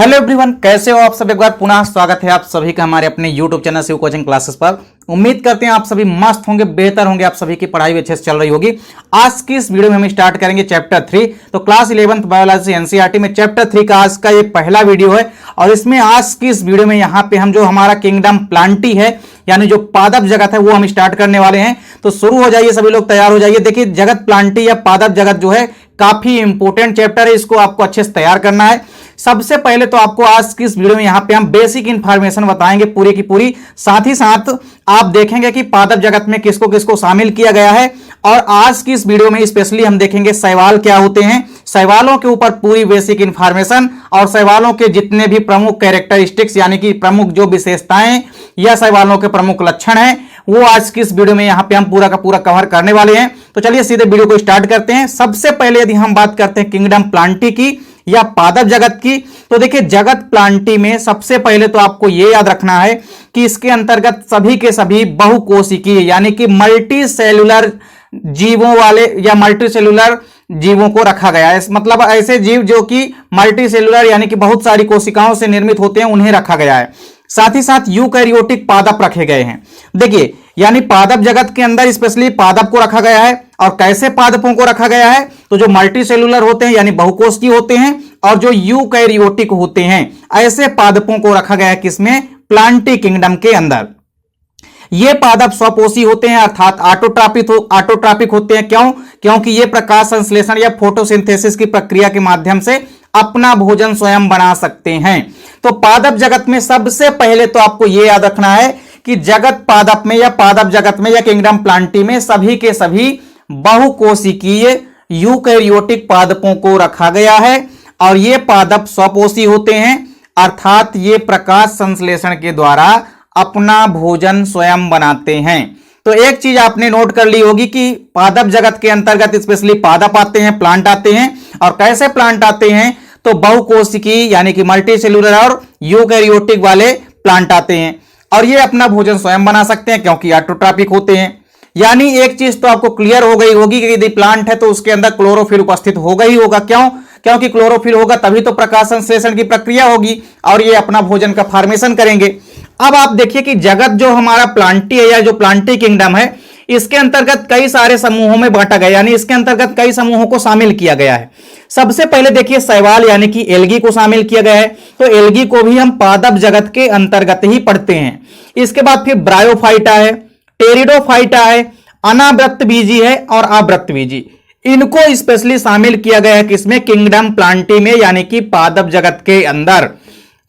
Hello everyone, कैसे हो आप सब। एक बार पुनः स्वागत है आप सभी का हमारे अपने YouTube channel Shiv coaching classes पर। उम्मीद करते हैं आप सभी मस्त होंगे, बेहतर होंगे, आप सभी की पढ़ाई भी अच्छे से चल रही होगी। आज की इस वीडियो में हम स्टार्ट करेंगे चैप्टर 3। तो क्लास 11th बायोलॉजी एनसीईआरटी में चैप्टर 3 का आज का ये पहला वीडियो है। और इसमें आज की इस वीडियो में यहाँ पे हम जो हमारा किंगडम प्लांटी है, यानी जो पादप जगत है, वो हम स्टार्ट करने वाले हैं। तो शुरू हो जाइए, सभी लोग तैयार हो जाइए। देखिए, जगत प्लांटी या पादप जगत जो है काफी इंपॉर्टेंट चैप्टर है, इसको आपको अच्छे से तैयार करना है। सबसे पहले तो आपको आज की इस वीडियो में यहाँ पे हम बेसिक इंफॉर्मेशन बताएंगे पूरी की पूरी। साथ ही साथ आप देखेंगे कि पादप जगत में किसको किसको शामिल किया गया है। और आज की इस वीडियो में स्पेशली हम देखेंगे शैवाल क्या होते हैं, शैवालों के ऊपर पूरी बेसिक इंफॉर्मेशन और शैवालों के जितने भी प्रमुख कैरेक्टरिस्टिक्स यानी कि प्रमुख जो विशेषताएं या शैवालों के प्रमुख लक्षण हैं, वो आज की इस वीडियो में यहाँ पे हम पूरा का पूरा कवर करने वाले हैं। तो चलिए सीधे वीडियो को स्टार्ट करते हैं। सबसे पहले यदि हम बात करते हैं किंगडम प्लांटी की या पादप जगत की, तो देखिए जगत प्लांटी में सबसे पहले तो आपको यह याद रखना है कि इसके अंतर्गत सभी के सभी बहुकोशिकीय यानी कि मल्टी सेलुलर जीवों वाले या मल्टी सेलुलर जीवों को रखा गया है। मतलब ऐसे जीव जो कि मल्टी सेलुलर यानी कि बहुत सारी कोशिकाओं से निर्मित होते हैं, उन्हें रखा गया है। साथ ही साथ यूकैरियोटिक पादप रखे गए हैं। देखिए, यानी पादप जगत के अंदर स्पेशली पादप को रखा गया है। और कैसे पादपों को रखा गया है, तो जो मल्टी सेलुलर होते हैं यानी बहुकोशिकीय होते हैं और जो यूकैरियोटिक होते हैं, ऐसे पादपों को रखा गया है किसमें, प्लांटी किंगडम के अंदर। ये पादप स्वपोषी होते हैं, अर्थात ऑटोट्रॉपिक होते हैं। क्यों? क्योंकि ये प्रकाश संश्लेषण या फोटोसिंथेसिस की प्रक्रिया के माध्यम से अपना भोजन स्वयं बना सकते हैं। तो पादप जगत में सबसे पहले तो आपको यह याद रखना है कि जगत पादप में या पादप जगत में या किंगडम प्लांटी में सभी के सभी बहुकोशिकीय यूकैरियोटिक पादपों को रखा गया है। और ये पादप स्वपोषी होते हैं, अर्थात ये प्रकाश संश्लेषण के द्वारा अपना भोजन स्वयं बनाते हैं। तो एक चीज आपने नोट कर ली होगी कि पादप जगत के अंतर्गत स्पेशली पादप आते हैं, प्लांट आते हैं। और कैसे प्लांट आते हैं, तो बहुकोशिकीय यानी कि मल्टी सेलुलर और यूकैरियोटिक वाले प्लांट आते हैं। और ये अपना भोजन स्वयं बना सकते हैं क्योंकि ऑटोट्रॉपिक होते हैं। यानी एक चीज तो आपको क्लियर हो गई होगी कि यदि प्लांट है तो उसके अंदर क्लोरोफिल उपस्थित होगा ही होगा। क्यों? क्योंकि क्लोरोफिल होगा तभी तो प्रकाश संश्लेषण की प्रक्रिया होगी और ये अपना भोजन का फॉर्मेशन करेंगे। अब आप देखिए कि जगत जो हमारा प्लांटी है या जो प्लांटी किंगडम है, इसके अंतर्गत कई सारे समूहों में बांटा गया, यानी इसके अंतर्गत कई समूहों को शामिल किया गया है। सबसे पहले देखिए शैवाल यानी कि एल्गी को शामिल किया गया है। तो एल्गी को भी हम पादप जगत के अंतर्गत ही पढ़ते हैं। इसके बाद फिर ब्रायोफाइटा है, टेरिडोफाइटा है, अनावृत्तबीजी है और आवृत्तबीजी। इनको स्पेशली शामिल किया गया है किसमें, किंगडम प्लांटी में यानी कि पादप जगत के अंदर।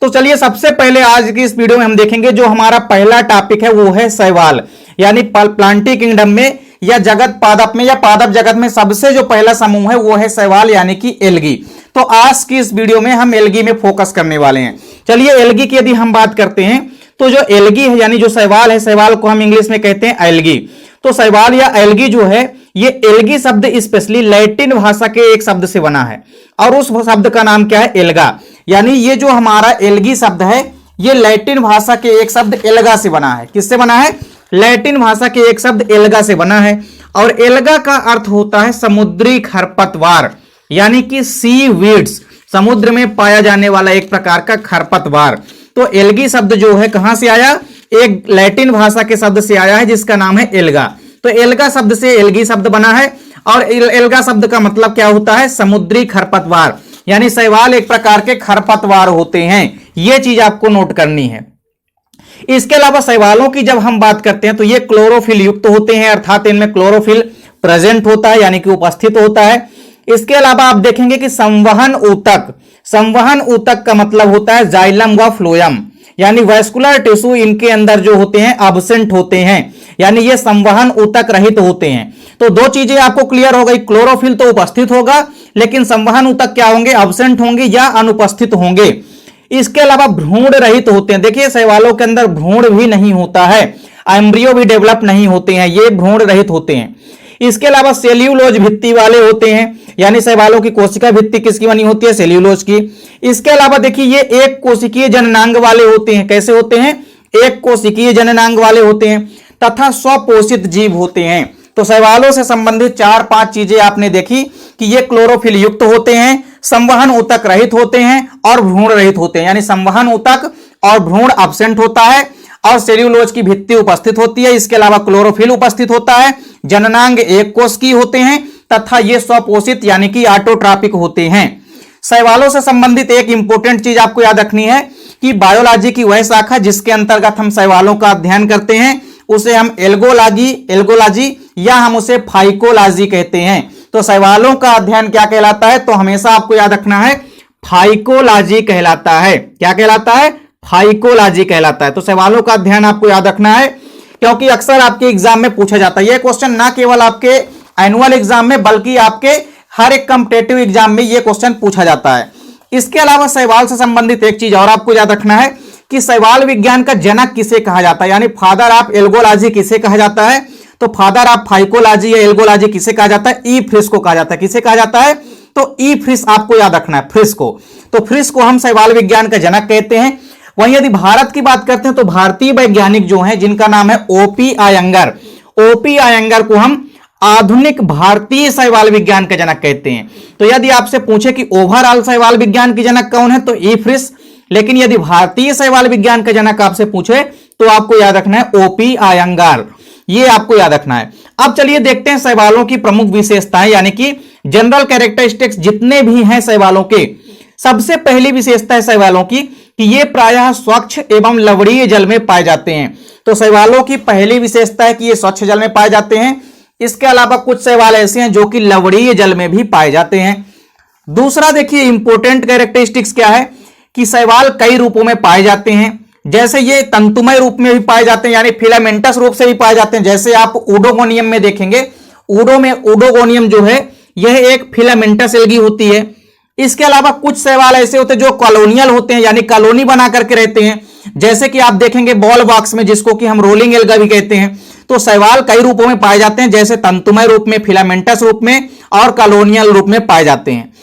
तो चलिए सबसे पहले आज की इस वीडियो में हम देखेंगे जो हमारा पहला टॉपिक है वो है शैवाल। यानी प्लांटी किंगडम में या जगत पादप में या पादप जगत में सबसे जो पहला समूह है वो है शैवाल यानी कि एल्गी। तो आज की इस वीडियो में हम एल्गी में फोकस करने वाले हैं। चलिए एल्गी की यदि हम बात करते हैं तो जो एल्गी है यानी जो शैवाल है, शैवाल को हम इंग्लिश में कहते हैं एल्गी। तो शैवाल या एल्गी जो है, ये एल्गी शब्द स्पेशली लैटिन भाषा के एक शब्द से बना है और उस शब्द का नाम क्या है, एल्गा। यानी ये जो हमारा एल्गी शब्द है, ये लैटिन भाषा के एक शब्द एल्गा से बना है। किससे बना है? लैटिन भाषा के एक शब्द एल्गा से बना है। और एल्गा का अर्थ होता है समुद्री खरपतवार यानी कि सी वीड्स, समुद्र में पाया जाने वाला एक प्रकार का खरपतवार। तो एल्गी शब्द जो है कहां से आया, एक लैटिन भाषा के शब्द से आया है जिसका नाम है एल्गा। तो एल्गा शब्द से एल्गी शब्द बना है। और एल्गा शब्द का मतलब क्या होता है, समुद्री खरपतवार। यानी शैवाल एक प्रकार के खरपतवार होते हैं, यह चीज आपको नोट करनी है। इसके अलावा शैवालों की जब हम बात करते हैं तो ये क्लोरोफिल युक्त होते हैं, अर्थात इनमें क्लोरोफिल प्रेजेंट होता है यानी कि उपस्थित होता है। इसके अलावा आप देखेंगे कि संवहन ऊतक का मतलब होता है जाइलम व फ्लोएम, यानी वैस्कुलर टिश्यू इनके अंदर जो होते हैं एब्सेंट होते हैं, यानी ये संवहन ऊतक रहित होते हैं। तो दो चीजें आपको क्लियर हो गई, क्लोरोफिल तो उपस्थित होगा लेकिन संवहन ऊतक क्या होंगे, एब्सेंट होंगे या अनुपस्थित होंगे। इसके अलावा भ्रूण रहित होते हैं। देखिए शैवालों के अंदर भ्रूण भी नहीं होता है, एम्ब्रियो भी डेवलप नहीं होते हैं, ये भ्रूण रहित होते हैं। इसके अलावा सेल्यूलोज भित्ति वाले होते हैं, यानी शैवालों की कोशिका भित्ति किसकी बनी होती है, सेल्यूलोज की। इसके अलावा देखिए ये एक कोशिकीय जननांग वाले होते हैं। कैसे होते हैं, एक कोशिकीय जननांग वाले होते हैं तथा स्वपोषित जीव होते हैं। तो शैवालों से संबंधित 4-5 चीजें आपने देखी कि ये क्लोरोफिल युक्त होते हैं, संवहन ऊतक रहित होते हैं और भ्रूण रहित होते हैं, यानी संवहन ऊतक और भ्रूण अब्सेंट होता है और सेल्यूलोज की भित्ति उपस्थित होती है। इसके अलावा क्लोरोफिल उपस्थित होता है। जननांग एक कोशिकीय होते हैं तथा ये स्वपोषित यानी कि ऑटोट्रॉपिक होते हैं। शैवालों से संबंधित एक इंपॉर्टेंट चीज आपको याद रखनी है कि बायोलॉजी की वह शाखा जिसके अंतर्गत हम शैवालों का अध्ययन करते हैं उसे हम एल्गोलॉजी या हम उसे फाइकोलॉजी कहते हैं। तो शैवालों का अध्ययन क्या कहलाता है? तो हमेशा आपको याद रखना है फाइकोलॉजी कहलाता है। क्या कहलाता है? फाइकोलॉजी कहलाता है। तो शैवालों का अध्ययन आपको याद रखना है क्योंकि अक्सर आपके एग्जाम में पूछा जाता है। यह क्वेश्चन ना केवल आपके एनुअल एग्जाम में बल्कि आपके हर एक कॉम्पिटिटिव एग्जाम में यह क्वेश्चन पूछा जाता है। इसके अलावा शैवाल से संबंधित एक चीज और आपको याद रखना है कि शैवाल विज्ञान का जनक किसे कहा जाता है, यानी फादर ऑफ एल्गोलॉजी किसे कहा जाता है? तो फादर ऑफ फाइकोलॉजी या एल्गोलॉजी किसे कहा जाता है? ई फ्रिस को कहा जाता है। किसे कहा जाता है? तो ई फ्रिस आपको याद रखना है, फ्रिस को। तो फ्रिस को हम शैवाल विज्ञान का जनक कहते हैं। वहीं यदि भारत की बात करते हैं तो भारतीय वैज्ञानिक जो हैं जिनका नाम है ओपी आयंगर, ओपी आयंगर को हम आधुनिक भारतीय शैवाल विज्ञान का जनक कहते हैं। तो यदि आपसे पूछे कि ओवरऑल शैवाल विज्ञान की जनक कौन है तो ई फ्रिस, लेकिन यदि भारतीय शैवाल विज्ञान का जनक आपसे पूछे तो आपको याद रखना है ओपी आयंगार, ये आपको याद रखना है। अब चलिए देखते हैं शैवालों की प्रमुख विशेषताएं यानी कि जनरल कैरेक्टरिस्टिक्स जितने भी हैं शैवालों के। सबसे पहली विशेषता है शैवालों की कि ये प्रायः स्वच्छ एवं लवणीय जल में पाए जाते हैं। तो शैवालों की पहली विशेषता है कि ये स्वच्छ जल में पाए जाते हैं। इसके अलावा कुछ शैवाल ऐसे हैं जो कि लवणीय जल में भी पाए जाते हैं। दूसरा देखिए इंपॉर्टेंट कैरेक्टरिस्टिक्स क्या है कि शैवाल कई रूपों में पाए जाते हैं। जैसे ये तंतुमय रूप में भी पाए जाते हैं यानी फिलामेंटस रूप से भी पाए जाते हैं। जैसे आप ऊडोगोनियम में देखेंगे, ऊडोगोनियम जो है यह एक फिलामेंटस एल्गी होती है। इसके अलावा कुछ शैवाल ऐसे होते हैं जो कॉलोनियल होते हैं यानी कॉलोनी बना करके रहते हैं। जैसे कि आप देखेंगे बॉल बॉक्स में जिसको कि हम रोलिंग एल्गा भी कहते हैं। तो शैवाल कई रूपों में पाए जाते हैं, जैसे तंतुमय रूप में, फिलामेंटस रूप में और कॉलोनियल रूप में पाए जाते हैं।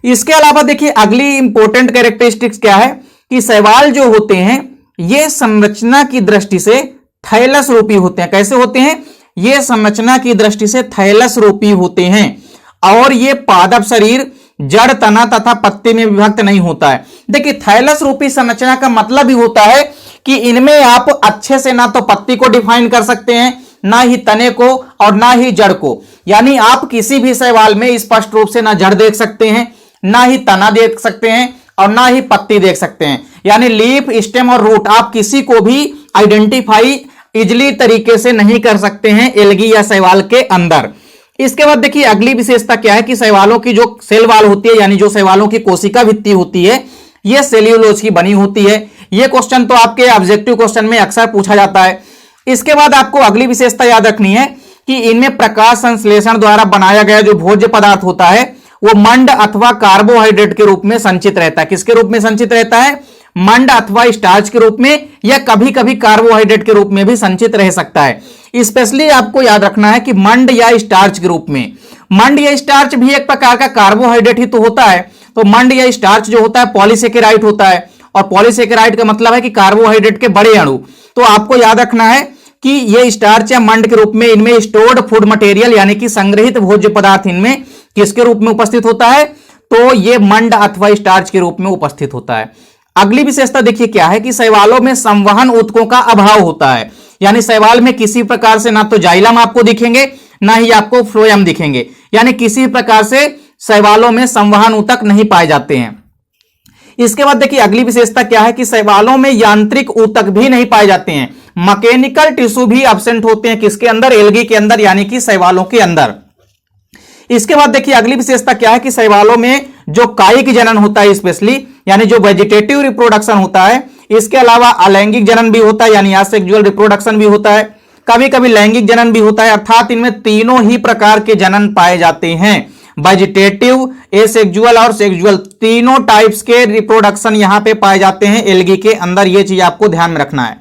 इसके अलावा देखिए अगली इंपॉर्टेंट कैरेक्टरिस्टिक्स क्या है कि शैवाल जो होते हैं ये संरचना की दृष्टि से थैलस रूपी होते हैं। कैसे होते हैं? ये संरचना की दृष्टि से थैलस रूपी होते हैं और ये पादप शरीर जड़, तना तथा पत्ते में विभक्त नहीं होता है। देखिए थैलस रूपी संरचना का मतलब ही होता है कि इनमें आप अच्छे से ना तो पत्ती को डिफाइन कर सकते हैं, ना ही तने को और ना ही जड़ को। यानी आप किसी भी शैवाल में स्पष्ट रूप से ना जड़ देख सकते हैं, ना ही तना देख सकते हैं और ना ही पत्ती देख सकते हैं। यानी लीफ, स्टेम और रूट आप किसी को भी आइडेंटिफाई इजली तरीके से नहीं कर सकते हैं एल्गी या शैवाल के अंदर। इसके बाद देखिए अगली विशेषता क्या है कि शैवालों की जो सेल वॉल होती है यानी जो शैवालों की कोशिका भित्ति होती है यह सेल्यूलोज की बनी होती है। यह क्वेश्चन तो आपके ऑब्जेक्टिव क्वेश्चन में अक्सर पूछा जाता है। इसके बाद आपको अगली विशेषता याद रखनी है कि इनमें प्रकाश संश्लेषण द्वारा बनाया गया जो भोज्य पदार्थ होता है वो मंड अथवा कार्बोहाइड्रेट के रूप में संचित रहता है। किसके रूप में संचित रहता है? मंड अथवा स्टार्च के रूप में या कभी कभी कार्बोहाइड्रेट के रूप में भी संचित रह सकता है। स्पेशली आपको याद रखना है कि मंड या स्टार्च के रूप में। मंड या स्टार्च भी एक प्रकार का कार्बोहाइड्रेट ही तो होता है। तो मंड या स्टार्च जो होता है पॉलीसेकेराइड होता है और पॉलीसेकेराइड का मतलब है कि कार्बोहाइड्रेट के बड़े अणु। तो आपको याद रखना है कि ये स्टार्च या मंड के रूप में इनमें स्टोर्ड फूड मटेरियल यानी कि संग्रहित भोज्य पदार्थ इनमें किसके रूप में उपस्थित होता है? तो ये मंड अथवा स्टार्च के रूप में उपस्थित होता है। अगली विशेषता देखिए क्या है कि शैवालों में संवहन ऊतकों का अभाव होता है। यानी शैवाल में किसी प्रकार से ना तो जाइलम आपको दिखेंगे ना ही आपको फ्लोएम दिखेंगे, यानी किसी प्रकार से शैवालों में संवहन ऊतक नहीं पाए जाते हैं। इसके बाद देखिए अगली विशेषता क्या है कि शैवालों में यांत्रिक ऊतक भी नहीं पाए जाते हैं। मैकेनिकल टिश्यू भी एब्सेंट होते हैं किसके अंदर? एल्गी के अंदर यानी कि शैवालों के अंदर। इसके बाद देखिए अगली विशेषता क्या है कि शैवालों में जो कायिक जनन होता है स्पेशली यानी जो वेजिटेटिव रिप्रोडक्शन होता है, इसके अलावा अलैंगिक जनन भी होता है यानी असेक्सुअल रिप्रोडक्शन भी होता है, कभी कभी लैंगिक जनन भी होता है। अर्थात इनमें तीनों ही प्रकार के जनन पाए जाते हैं। वेजिटेटिव, एसेक्सुअल और सेक्सुअल तीनों टाइप्स के रिप्रोडक्शन यहां पे पाए जाते हैं एल्गी के अंदर। यह चीज आपको ध्यान में रखना है।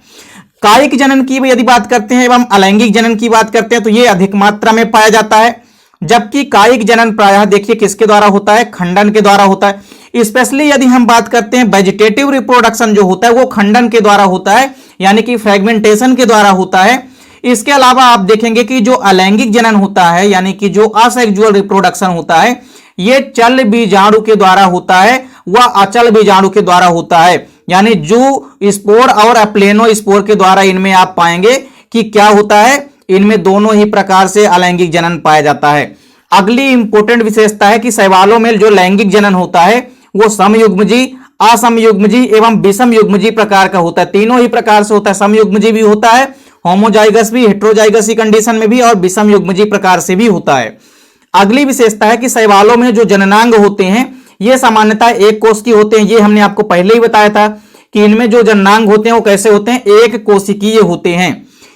कायिक जनन की यदि बात करते हैं एवं अलैंगिक जनन की बात करते हैं तो यह अधिक मात्रा में पाया जाता है, जबकि कायिक जनन प्रायः देखिए किसके द्वारा होता है? खंडन के द्वारा होता है। स्पेशली यदि हम बात करते हैं वेजिटेटिव रिप्रोडक्शन जो होता है वो खंडन के द्वारा होता है यानी कि फ्रेगमेंटेशन के द्वारा होता है। इसके अलावा आप देखेंगे कि जो अलैंगिक जनन होता है यानी कि जो असेक्सुअल रिप्रोडक्शन होता है ये चल बीजाणु के द्वारा होता है, वह अचल बीजाणु के द्वारा होता है। यानी जो स्पोर और अप्लेनो स्पोर के द्वारा इनमें आप पाएंगे कि क्या होता है, इनमें दोनों ही प्रकार से अलैंगिक जनन पाया जाता है। अगली इंपॉर्टेंट विशेषता है कि शैवालों में जो लैंगिक जनन होता है वो समयुग्मजी, असमयुग्मजी एवं विषमयुग्मजी प्रकार का होता है। तीनों ही प्रकार से होता है, समयुग्मजी भी होता है, होमोजाइगस भी, हेट्रोजाइगस कंडीशन में भी, और विषमयुग्मजी प्रकार से भी होता है। अगली विशेषता है कि शैवालों में जो जननांग होते हैं ये सामान्यतः एक कोश की होते हैं। ये हमने आपको पहले ही बताया था कि इनमें जो जननांग होते हैं वो कैसे होते हैं, एक कोशिकीय होते हैं।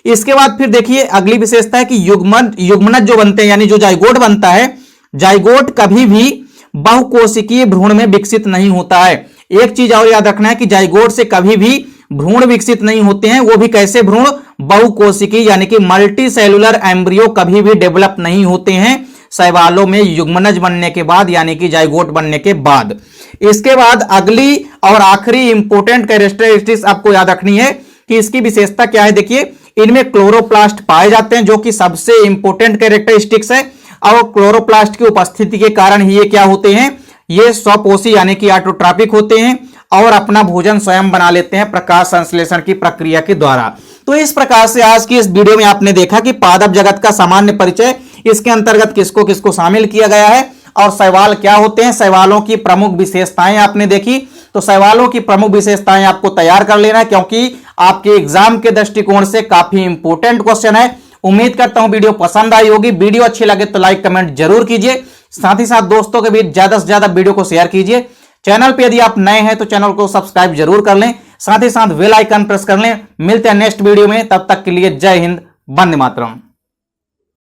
इसके बाद फिर देखिए अगली विशेषता है कि युग्मनज जो बनते हैं, यानी जो जाइगोट बनता है, जाइगोट कभी भी बहुकोशिकीय भ्रूण में विकसित नहीं होता है। एक चीज और याद रखना है कि जाइगोट से कभी भी भ्रूण विकसित नहीं होते हैं, वो भी कैसे भ्रूण, बहुकोशिकीय, यानी कि मल्टी सेलुलर एम्ब्रियो कभी भी डेवलप नहीं होते हैं शैवालों में युग्मनज बनने के बाद, यानी कि जाइगोट बनने के बाद। इसके बाद अगली और आखिरी इंपोर्टेंट कैरेक्टरिस्टिक्स आपको याद रखनी है कि इसकी विशेषता क्या है। देखिए इनमें क्लोरोप्लास्ट पाए जाते हैं जो कि सबसे इंपोर्टेंट कैरेक्टरिस्टिक्स है, और क्लोरोप्लास्ट की उपस्थिति के कारण ही ये क्या होते हैं, ये स्वपोषी यानी कि ऑटोट्रॉपिक होते हैं और अपना भोजन स्वयं बना लेते हैं प्रकाश संश्लेषण की प्रक्रिया के द्वारा। तो इस प्रकार से आज की इस वीडियो में आपने देखा कि पादप जगत का सामान्य परिचय, इसके अंतर्गत किसको किसको शामिल किया गया है, और शैवाल क्या होते हैं, शैवालों की प्रमुख विशेषताएं आपने देखी। तो शैवालों की प्रमुख विशेषताएं आपको तैयार कर लेना है, क्योंकि आपके एग्जाम के दृष्टिकोण से काफी इंपोर्टेंट क्वेश्चन है। उम्मीद करता हूं वीडियो पसंद आई होगी। वीडियो अच्छी लगे तो लाइक कमेंट जरूर कीजिए, साथ ही साथ दोस्तों के बीच ज्यादा से ज्यादा वीडियो को शेयर कीजिए। चैनल पे यदि आप नए हैं तो चैनल को सब्सक्राइब जरूर कर लें, साथ ही साथ बेल आइकन प्रेस कर लें। मिलते हैं नेक्स्ट वीडियो में, तब तक के लिए जय हिंद, वंदे मातरम।